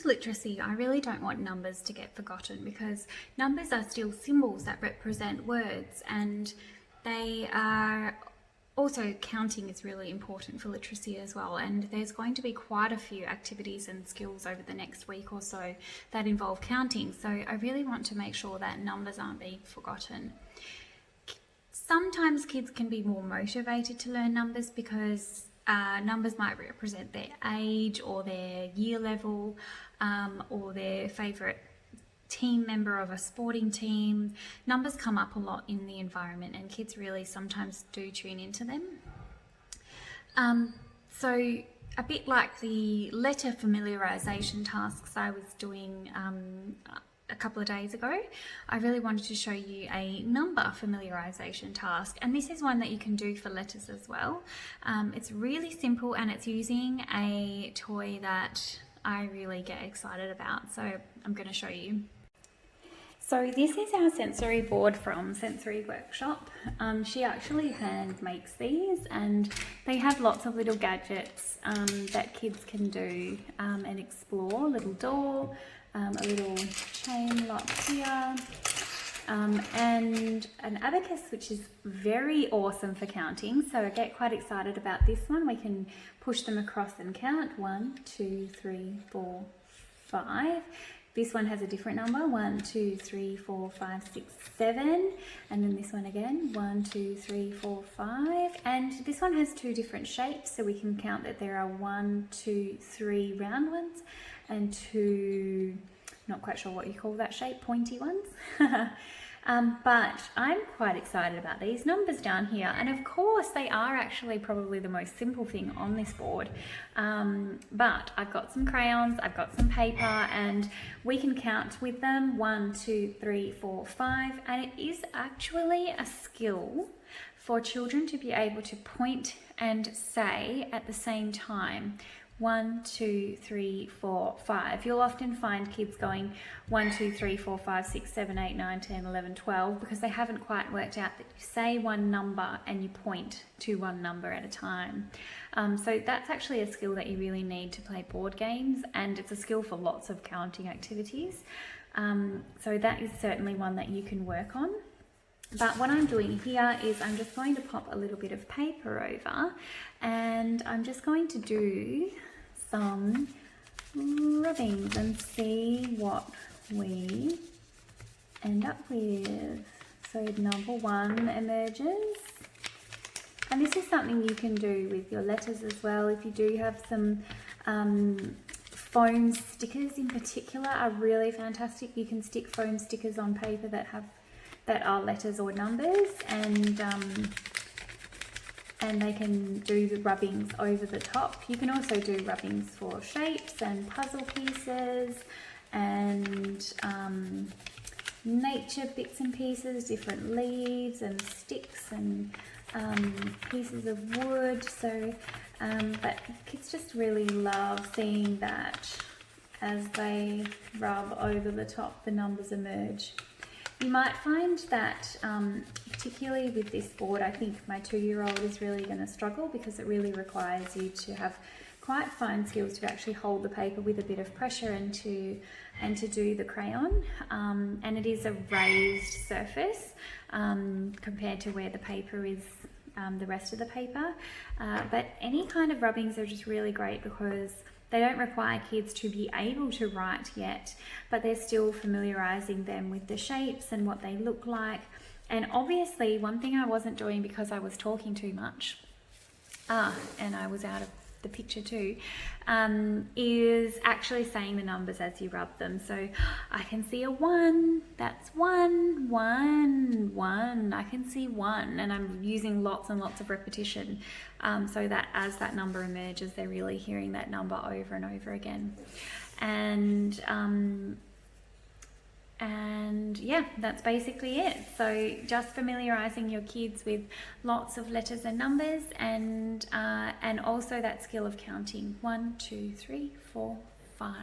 to literacy, I really don't want numbers to get forgotten, because numbers are still symbols that represent words, and they are also, counting is really important for literacy as well, and there's going to be quite a few activities and skills over the next week or so that involve counting, so I really want to make sure that numbers aren't being forgotten. Sometimes kids can be more motivated to learn numbers because numbers might represent their age or their year level, or their favourite team member of a sporting team. Numbers come up a lot in the environment, and kids really sometimes do tune into them. So a bit like the letter familiarisation tasks I was doing a couple of days ago, I really wanted to show you a number familiarisation task, and this is one that you can do for letters as well. It's really simple, and it's using a toy that I really get excited about, so I'm going to show you. So this is our sensory board from Sensory Workshop. She actually hand makes these, and they have lots of little gadgets that kids can do and explore. A little door, a little chain lock here, and an abacus, which is very awesome for counting. So I get quite excited about this one. We can push them across and count. 1, 2, 3, 4, 5. This one has a different number, 1, 2, 3, 4, 5, 6, 7. And then this one again, 1, 2, 3, 4, 5. And this one has 2 different shapes, so we can count that there are 1, 2, 3 round ones and 2, not quite sure what you call that shape, pointy ones. But I'm quite excited about these numbers down here, and of course they are actually probably the most simple thing on this board, but I've got some crayons, I've got some paper, and we can count with them. 1, 2, 3, 4, 5, and it is actually a skill for children to be able to point and say at the same time. 1, 2, 3, 4, 5. You'll often find kids going 1, 2, 3, 4, 5, 6, 7, 8, 9, 10, 11, 12 because they haven't quite worked out that you say one number and you point to one number at a time. So that's actually a skill that you really need to play board games, and it's a skill for lots of counting activities. So that is certainly one that you can work on. But what I'm doing here is I'm just going to pop a little bit of paper over, and I'm just going to do some rubbings and see what we end up with. So number 1 emerges, and this is something you can do with your letters as well. If you do have some foam stickers in particular are really fantastic. You can stick foam stickers on paper that are letters or numbers, and they can do the rubbings over the top. You can also do rubbings for shapes and puzzle pieces and nature bits and pieces, different leaves and sticks and pieces of wood. So, but kids just really love seeing that as they rub over the top, the numbers emerge. You might find that, particularly with this board, I think my 2-year-old is really going to struggle because it really requires you to have quite fine skills to actually hold the paper with a bit of pressure and to do the crayon. And it is a raised surface compared to where the paper is, the rest of the paper. But any kind of rubbings are just really great because they don't require kids to be able to write yet, but they're still familiarising them with the shapes and what they look like. And obviously, one thing I wasn't doing because I was talking too much, and I was out of the picture too, is actually saying the numbers as you rub them. So I can see a 1, that's 1, 1, 1. I can see 1, and I'm using lots and lots of repetition so that as that number emerges, they're really hearing that number over and over again. And yeah, that's basically it. So just familiarizing your kids with lots of letters and numbers, and also that skill of counting 1, 2, 3, 4, 5.